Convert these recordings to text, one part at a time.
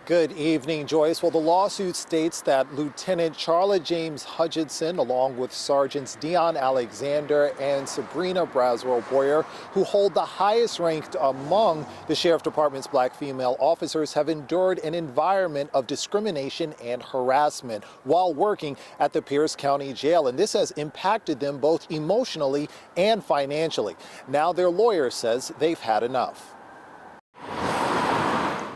Good evening, Joyce. Well, the lawsuit states that Lieutenant Charla James Hutchinson, along with Sergeants Dion Alexander and Sabrina Braswell Boyer, who hold the highest rank among the Sheriff Department's black female officers, have endured an environment of discrimination and harassment while working at the Pierce County Jail. And this has impacted them both emotionally and financially. Now their lawyer says they've had enough.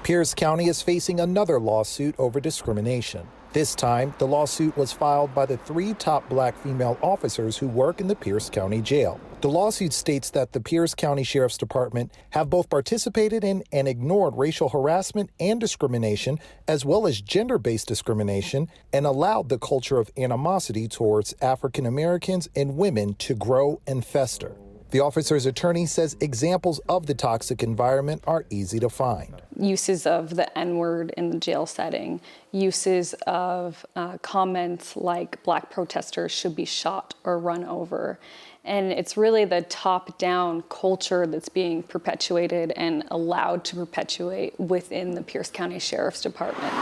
Pierce County is facing another lawsuit over discrimination. This time, the lawsuit was filed by the 3 top black female officers who work in the Pierce County Jail. The lawsuit states that the Pierce County Sheriff's Department have both participated in and ignored racial harassment and discrimination, as well as gender-based discrimination, and allowed the culture of animosity towards African Americans and women to grow and fester. The officer's attorney says examples of the toxic environment are easy to find. Uses of the N-word in the jail setting, uses of comments like black protesters should be shot or run over. And it's really the top-down culture that's being perpetuated and allowed to perpetuate within the Pierce County Sheriff's Department.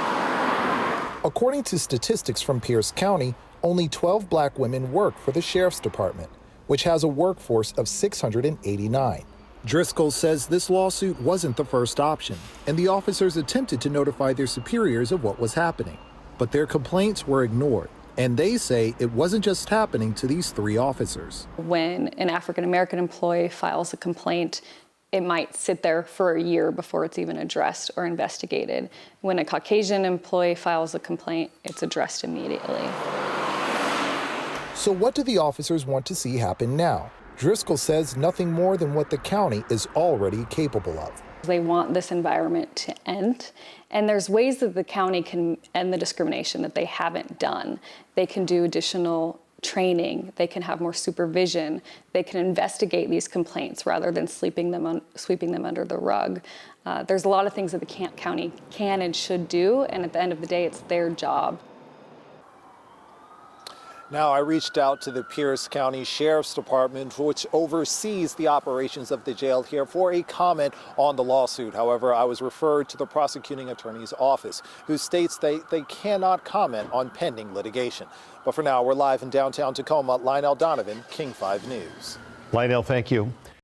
According to statistics from Pierce County, only 12 black women work for the Sheriff's Department, which has a workforce of 689. Driscoll says this lawsuit wasn't the first option, and the officers attempted to notify their superiors of what was happening. But their complaints were ignored, and they say it wasn't just happening to these 3 officers. When an African-American employee files a complaint, it might sit there for a year before it's even addressed or investigated. When a Caucasian employee files a complaint, it's addressed immediately. So what do the officers want to see happen now? Driscoll says nothing more than what the county is already capable of. They want this environment to end, and there's ways that the county can end the discrimination that they haven't done. They can do additional training, they can have more supervision, they can investigate these complaints rather than sweeping them under the rug. There's a lot of things that the county can and should do, and at the end of the day, it's their job. Now, I reached out to the Pierce County Sheriff's Department, which oversees the operations of the jail here, for a comment on the lawsuit. However, I was referred to the prosecuting attorney's office, who states they cannot comment on pending litigation. But for now, we're live in downtown Tacoma. Lionel Donovan, King 5 News. Lionel, thank you.